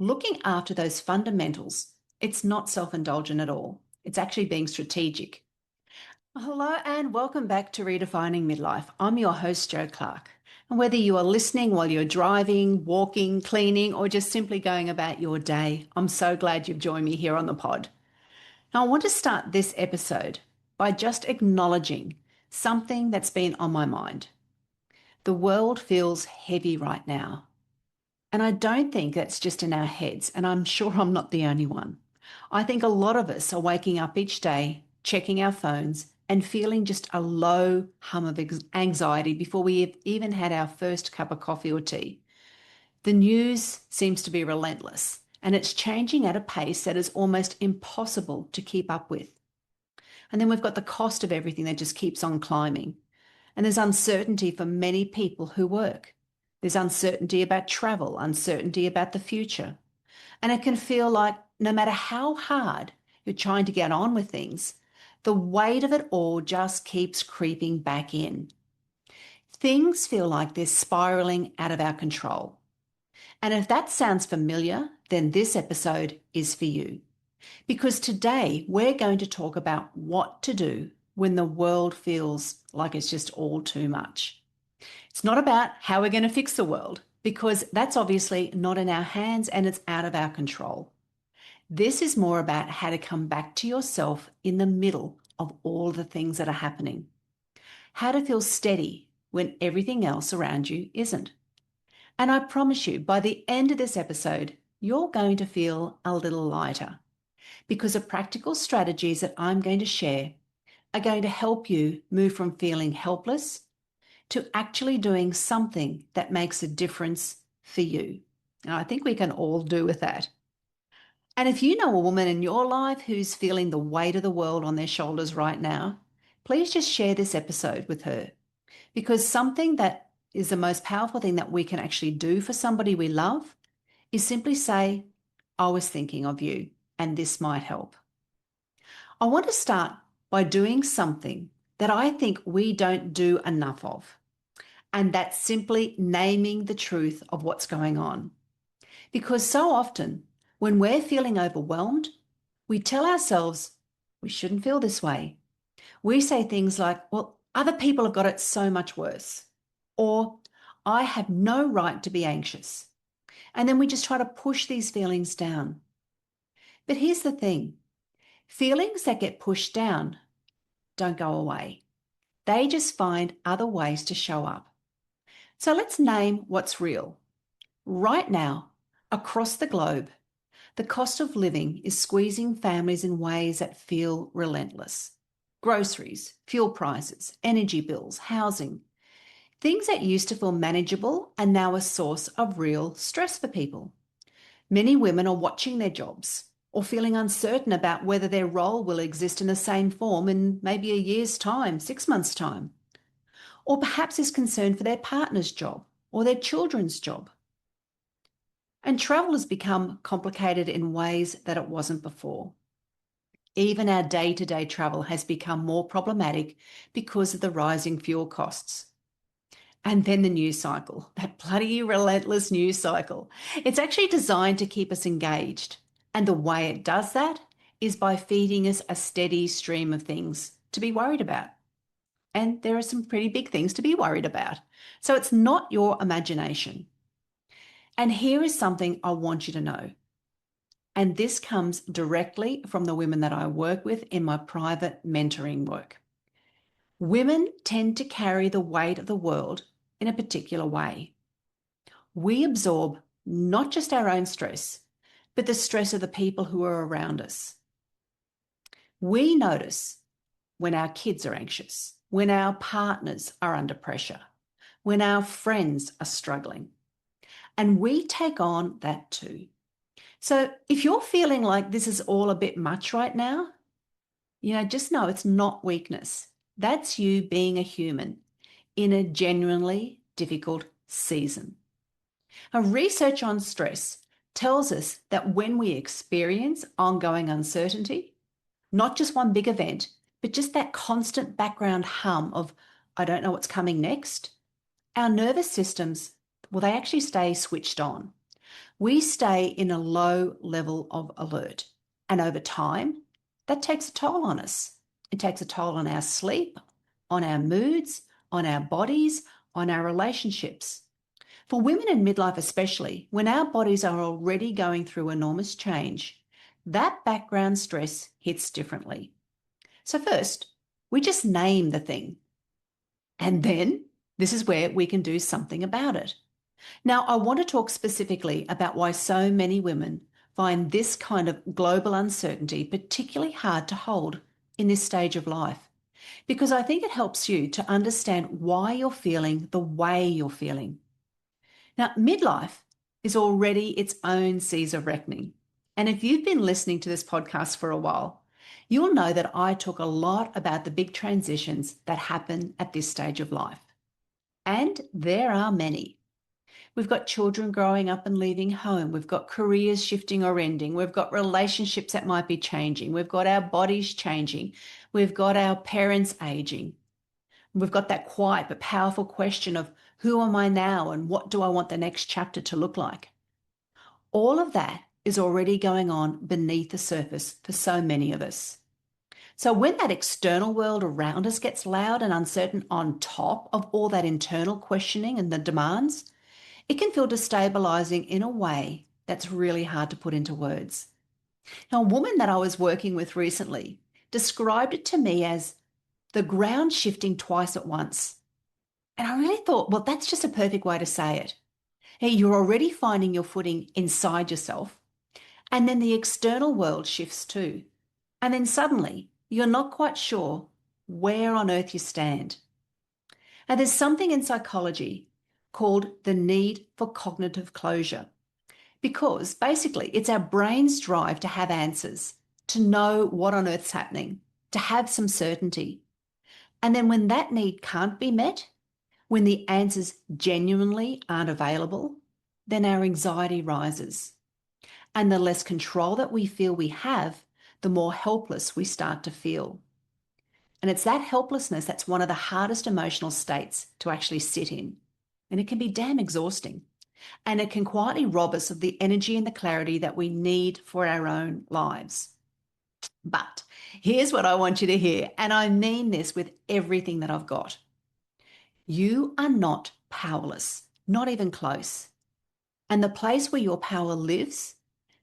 Looking after those fundamentals, it's not self-indulgent at all. It's actually being strategic. Hello and welcome back to Redefining Midlife. I'm your host, Jo Clark. And whether you are listening while you're driving, walking, cleaning, or just simply going about your day, I'm so glad you've joined me here on the pod. Now, I want to start this episode by just acknowledging something that's been on my mind. The world feels heavy right now. And I don't think that's just in our heads, and I'm sure I'm not the only one. I think a lot of us are waking up each day, checking our phones, and feeling just a low hum of anxiety before we have even had our first cup of coffee or tea. The news seems to be relentless, and it's changing at a pace that is almost impossible to keep up with. And then we've got the cost of everything that just keeps on climbing. And there's uncertainty for many people who work. There's uncertainty about travel, uncertainty about the future. And it can feel like no matter how hard you're trying to get on with things, the weight of it all just keeps creeping back in. Things feel like they're spiraling out of our control. And if that sounds familiar, then this episode is for you. Because today we're going to talk about what to do when the world feels like it's just all too much. It's not about how we're going to fix the world, because that's obviously not in our hands and it's out of our control. This is more about how to come back to yourself in the middle of all the things that are happening. How to feel steady when everything else around you isn't. And I promise you, by the end of this episode, you're going to feel a little lighter, because the practical strategies that I'm going to share are going to help you move from feeling helpless to actually doing something that makes a difference for you. And I think we can all do with that. And if you know a woman in your life who's feeling the weight of the world on their shoulders right now, please just share this episode with her, because something that is the most powerful thing that we can actually do for somebody we love is simply say, I was thinking of you and this might help. I want to start by doing something that I think we don't do enough of. And that's simply naming the truth of what's going on. Because so often, when we're feeling overwhelmed, we tell ourselves we shouldn't feel this way. We say things like, well, other people have got it so much worse. Or, I have no right to be anxious. And then we just try to push these feelings down. But here's the thing. Feelings that get pushed down don't go away. They just find other ways to show up. So let's name what's real. Right now, across the globe, the cost of living is squeezing families in ways that feel relentless. Groceries, fuel prices, energy bills, housing. Things that used to feel manageable are now a source of real stress for people. Many women are watching their jobs or feeling uncertain about whether their role will exist in the same form in maybe a year's time, 6 months' time. Or perhaps is concerned for their partner's job or their children's job. And travel has become complicated in ways that it wasn't before. Even our day-to-day travel has become more problematic because of the rising fuel costs. And then the news cycle, that bloody relentless news cycle. It's actually designed to keep us engaged. And the way it does that is by feeding us a steady stream of things to be worried about. And there are some pretty big things to be worried about. So it's not your imagination. And here is something I want you to know. And this comes directly from the women that I work with in my private mentoring work. Women tend to carry the weight of the world in a particular way. We absorb not just our own stress, but the stress of the people who are around us. We notice when our kids are anxious, when our partners are under pressure, when our friends are struggling. And we take on that too. So if you're feeling like this is all a bit much right now, just know it's not weakness. That's you being a human in a genuinely difficult season. Now, research on stress tells us that when we experience ongoing uncertainty, not just one big event, but just that constant background hum of, I don't know what's coming next, our nervous systems, well, they actually stay switched on. we stay in a low level of alert. And over time, that takes a toll on us. It takes a toll on our sleep, on our moods, on our bodies, on our relationships. For women in midlife especially, when our bodies are already going through enormous change, that background stress hits differently. So first, we just name the thing. And then this is where we can do something about it. Now, I want to talk specifically about why so many women find this kind of global uncertainty particularly hard to hold in this stage of life, because I think it helps you to understand why you're feeling the way you're feeling. Now, midlife is already its own season of reckoning. And if you've been listening to this podcast for a while, you'll know that I talk a lot about the big transitions that happen at this stage of life. And there are many. We've got children growing up and leaving home. We've got careers shifting or ending. We've got relationships that might be changing. We've got our bodies changing. We've got our parents aging. We've got that quiet but powerful question of who am I now and what do I want the next chapter to look like? All of that is already going on beneath the surface for so many of us. So when that external world around us gets loud and uncertain on top of all that internal questioning and the demands, it can feel destabilizing in a way that's really hard to put into words. Now, a woman that I was working with recently described it to me as the ground shifting twice at once. And I really thought, well, that's just a perfect way to say it. Hey, you're already finding your footing inside yourself, and then the external world shifts too. And then suddenly, you're not quite sure where on earth you stand. Now, there's something in psychology called the need for cognitive closure, because basically it's our brain's drive to have answers, to know what on earth's happening, to have some certainty. And then when that need can't be met, when the answers genuinely aren't available, then our anxiety rises. And the less control that we feel we have, the more helpless we start to feel. And it's that helplessness that's one of the hardest emotional states to actually sit in. And it can be damn exhausting. And it can quietly rob us of the energy and the clarity that we need for our own lives. But here's what I want you to hear, and I mean this with everything that I've got. You are not powerless, not even close. And the place where your power lives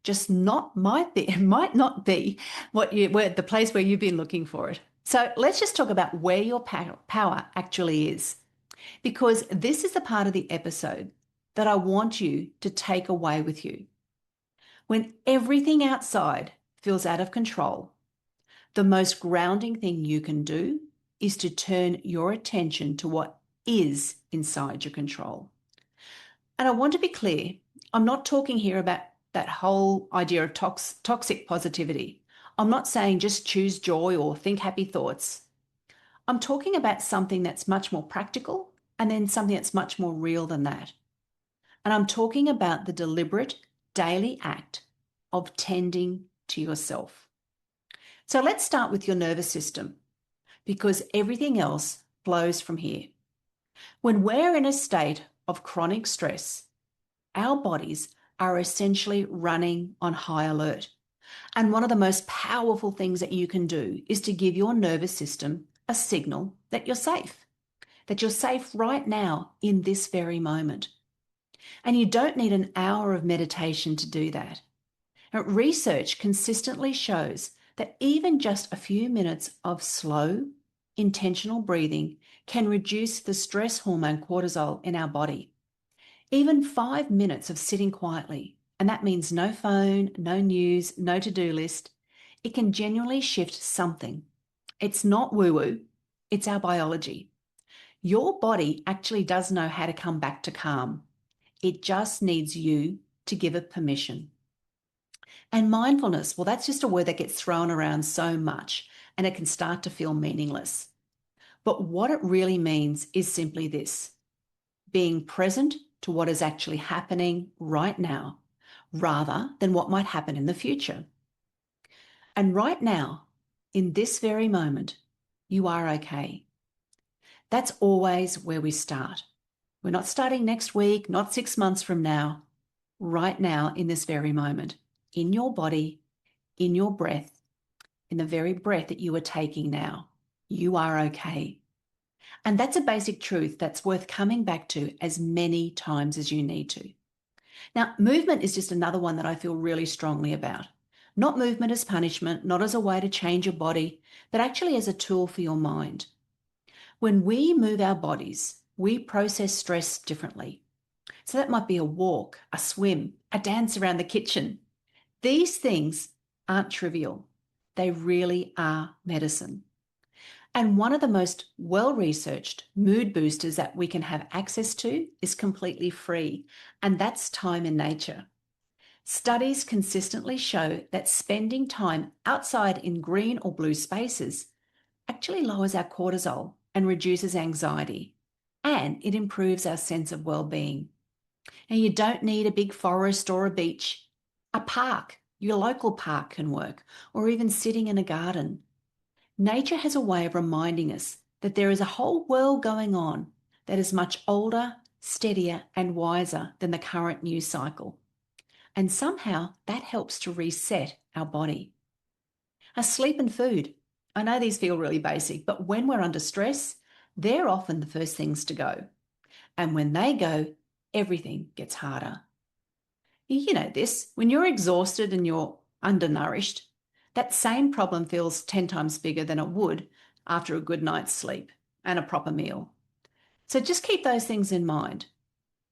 just not might be, it might not be where the place where you've been looking for it. So let's just talk about where your power actually is, because this is the part of the episode that I want you to take away with you. When everything outside feels out of control, the most grounding thing you can do is to turn your attention to what is inside your control. And I want to be clear, I'm not talking here about that whole idea of toxic positivity. I'm not saying just choose joy or think happy thoughts. I'm talking about something that's much more practical and then something that's much more real than that. And I'm talking about the deliberate daily act of tending to yourself. So let's start with your nervous system, because everything else flows from here. When we're in a state of chronic stress, our bodies are essentially running on high alert. And one of the most powerful things that you can do is to give your nervous system a signal that you're safe right now in this very moment. And you don't need an hour of meditation to do that. Now, research consistently shows that even just a few minutes of slow, intentional breathing can reduce the stress hormone cortisol in our body. Even 5 minutes of sitting quietly, and that means no phone, no news, no to-do list, it can genuinely shift something. It's not woo-woo, it's our biology. Your body actually does know how to come back to calm. It just needs you to give it permission. And mindfulness, well, that's just a word that gets thrown around so much, and it can start to feel meaningless. But what it really means is simply this: being present to what is actually happening right now, rather than what might happen in the future. And right now, in this very moment, you are okay. That's always where we start. We're not starting next week, not 6 months from now. right now in this very moment, in your body, in your breath, in the very breath that you are taking now. You are okay. And that's a basic truth that's worth coming back to as many times as you need to. Now, movement is just another one that I feel really strongly about. Not movement as punishment, not as a way to change your body, but actually as a tool for your mind. When we move our bodies, we process stress differently. So that might be a walk, a swim, a dance around the kitchen. These things aren't trivial. They really are medicine. And one of the most well-researched mood boosters that we can have access to is completely free, and that's time in nature. Studies consistently show that spending time outside in green or blue spaces actually lowers our cortisol and reduces anxiety, and it improves our sense of well-being. And you don't need a big forest or a beach. A park, your local park can work, or even sitting in a garden. Nature has a way of reminding us that there is a whole world going on that is much older, steadier, and wiser than the current news cycle. And somehow that helps to reset our body. Sleep and food. I know these feel really basic, but when we're under stress, they're often the first things to go. And when they go, everything gets harder. You know this, when you're exhausted and you're undernourished, that same problem feels 10 times bigger than it would after a good night's sleep and a proper meal. So just keep those things in mind.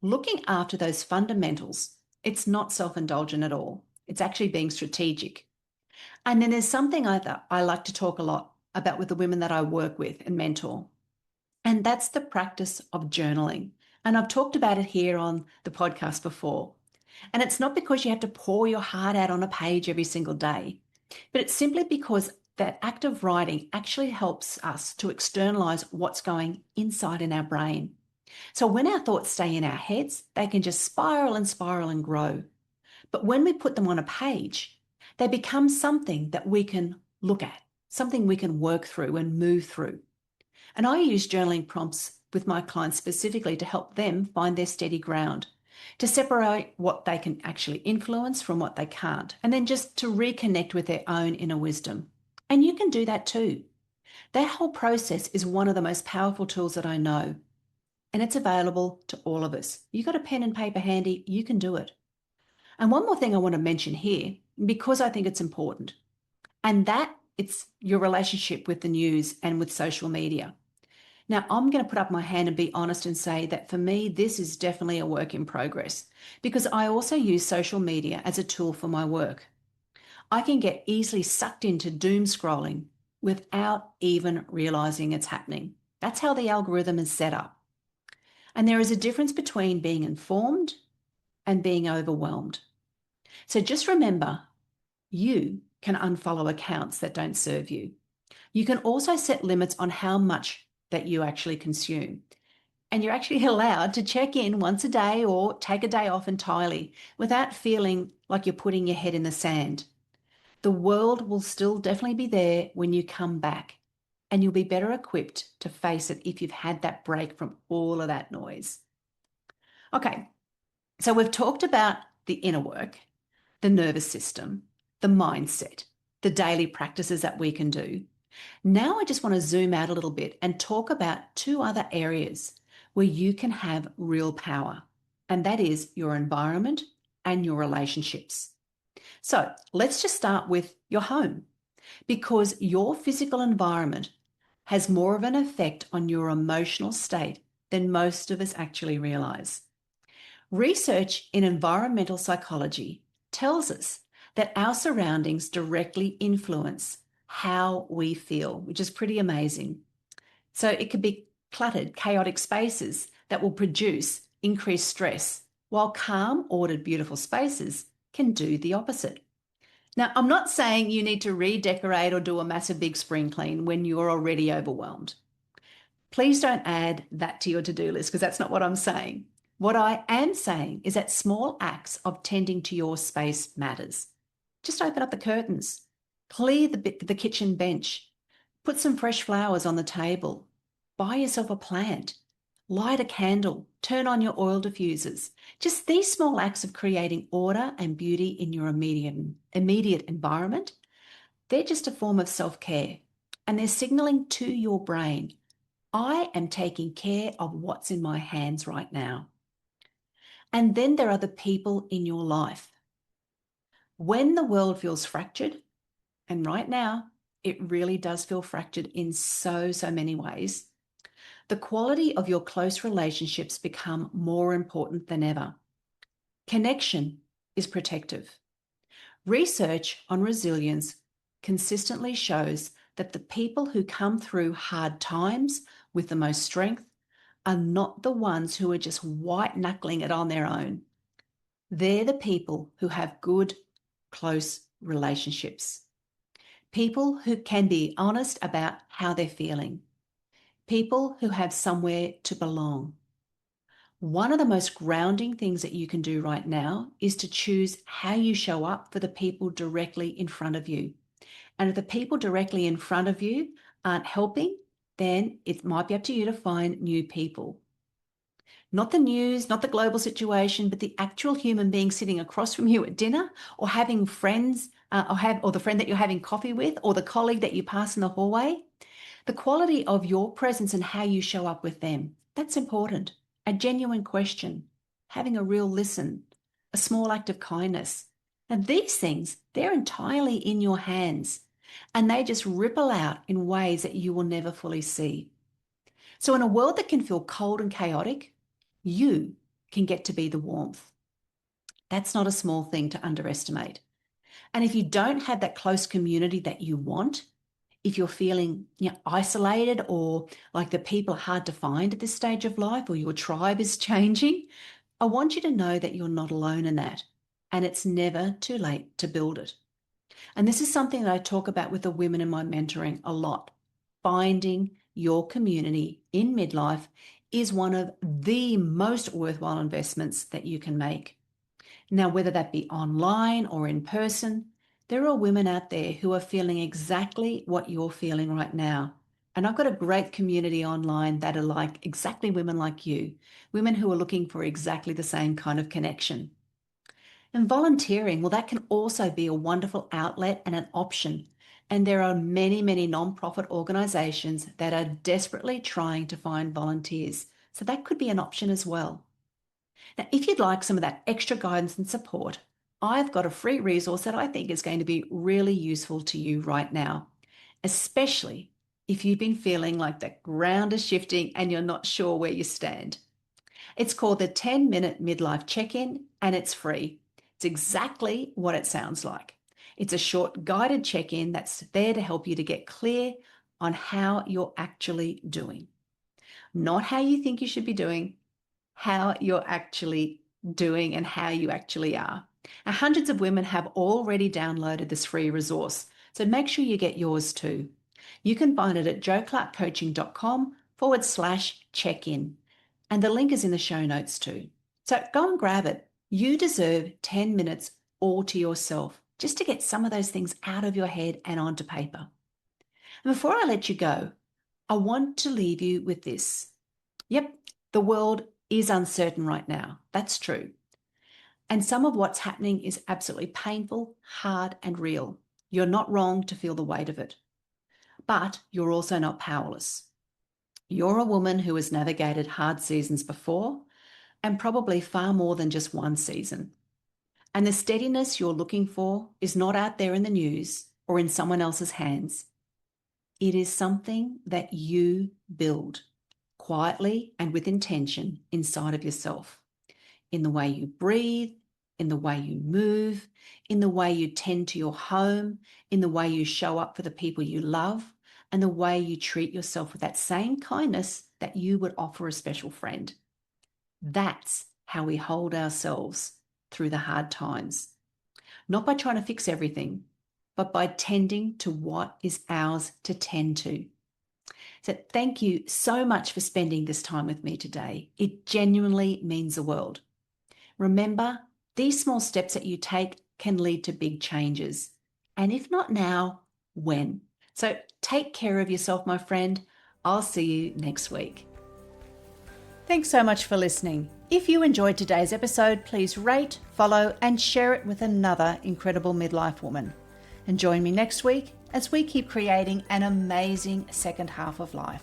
Looking after those fundamentals, it's not self-indulgent at all. It's actually being strategic. And then there's something I like to talk a lot about with the women that I work with and mentor, and that's the practice of journaling. And I've talked about it here on the podcast before. And it's not because you have to pour your heart out on a page every single day, but it's simply because that act of writing actually helps us to externalize what's going inside in our brain. So when our thoughts stay in our heads, they can just spiral and grow. But when we put them on a page, they become something that we can look at, something we can work through and move through. And I use journaling prompts with my clients specifically to help them find their steady ground, to separate what they can actually influence from what they can't, and then just to reconnect with their own inner wisdom. And you can do that too. That whole process is one of the most powerful tools that I know, and it's available to all of us. You got a pen and paper handy, you can do it. And one more thing I want to mention here, because I think it's important, and that it's your relationship with the news and with social media. Now, I'm going to put up my hand and be honest and say that for me, this is definitely a work in progress because I also use social media as a tool for my work. I can get easily sucked into doom scrolling without even realizing it's happening. That's how the algorithm is set up. And there is a difference between being informed and being overwhelmed. So just remember, you can unfollow accounts that don't serve you. You can also set limits on how much that you actually consume. And you're actually allowed to check in once a day or take a day off entirely without feeling like you're putting your head in the sand. The world will still definitely be there when you come back, and you'll be better equipped to face it if you've had that break from all of that noise. Okay, so we've talked about the inner work, the nervous system, the mindset, the daily practices that we can do. Now I just want to zoom out a little bit and talk about two other areas where you can have real power, and that is your environment and your relationships. So let's just start with your home, because your physical environment has more of an effect on your emotional state than most of us actually realize. Research in environmental psychology tells us that our surroundings directly influence how we feel, which is pretty amazing. So it could be cluttered, chaotic spaces that will produce increased stress, while calm, ordered, beautiful spaces can do the opposite. Now, I'm not saying you need to redecorate or do a massive big spring clean when you're already overwhelmed. Please don't add that to your to-do list because that's not what I'm saying. What I am saying is that small acts of tending to your space matters. Just open up the curtains, clear the kitchen bench, put some fresh flowers on the table, buy yourself a plant, Light a candle, turn on your oil diffusers. Just these small acts of creating order and beauty in your immediate environment, they're just a form of self-care. And they're signaling to your brain, I am taking care of what's in my hands right now. And then there are the people in your life. When the world feels fractured, and right now it really does feel fractured in so many ways, the quality of your close relationships become more important than ever. Connection is protective. Research on resilience consistently shows that the people who come through hard times with the most strength are not the ones who are just white knuckling it on their own. They're the people who have good, close relationships. People who can be honest about how they're feeling. People who have somewhere to belong. One of the most grounding things that you can do right now is to choose how you show up for the people directly in front of you. And if the people directly in front of you aren't helping, then it might be up to you to find new people. Not the news, not the global situation, but the actual human being sitting across from you at dinner, or having friends, or the friend that you're having coffee with, or the colleague that you pass in the hallway. The quality of your presence and how you show up with them, that's important. A genuine question, having a real listen, a small act of kindness. And these things, they're entirely in your hands, and they just ripple out in ways that you will never fully see. So in a world that can feel cold and chaotic, you can get to be the warmth. That's not a small thing to underestimate. And if you don't have that close community that you want, if you're feeling isolated, or like the people are hard to find at this stage of life, or your tribe is changing, I want you to know that you're not alone in that. And it's never too late to build it. And this is something that I talk about with the women in my mentoring a lot. Finding your community in midlife is one of the most worthwhile investments that you can make. Now, whether that be online or in person, there are women out there who are feeling exactly what you're feeling right now. And I've got a great community online that are like exactly women like you, women who are looking for exactly the same kind of connection. And volunteering, well, that can also be a wonderful outlet and an option. And there are many non-profit organisations that are desperately trying to find volunteers. So that could be an option as well. Now, if you'd like some of that extra guidance and support, I've got a free resource that I think is going to be really useful to you right now, especially if you've been feeling like the ground is shifting and you're not sure where you stand. It's called the 10-minute midlife check-in, and it's free. It's exactly what it sounds like. It's a short guided check-in that's there to help you to get clear on how you're actually doing. Not how you think you should be doing, how you're actually doing and how you actually are. Now, hundreds of women have already downloaded this free resource, so make sure you get yours too. You can find it at joeclarkcoaching.com/check-in. And the link is in the show notes too. So go and grab it. You deserve 10 minutes all to yourself, just to get some of those things out of your head and onto paper. And before I let you go, I want to leave you with this. Yep, the world is uncertain right now. That's true. And some of what's happening is absolutely painful, hard, and real. You're not wrong to feel the weight of it. But you're also not powerless. You're a woman who has navigated hard seasons before, and probably far more than just one season. And the steadiness you're looking for is not out there in the news or in someone else's hands. It is something that you build quietly and with intention inside of yourself, in the way you breathe, in the way you move, in the way you tend to your home, in the way you show up for the people you love, and the way you treat yourself with that same kindness that you would offer a special friend. That's how we hold ourselves through the hard times. Not by trying to fix everything, but by tending to what is ours to tend to. So thank you so much for spending this time with me today. It genuinely means the world. Remember, these small steps that you take can lead to big changes. And if not now, when? So take care of yourself, my friend. I'll see you next week. Thanks so much for listening. If you enjoyed today's episode, please rate, follow, and share it with another incredible midlife woman. And join me next week as we keep creating an amazing second half of life.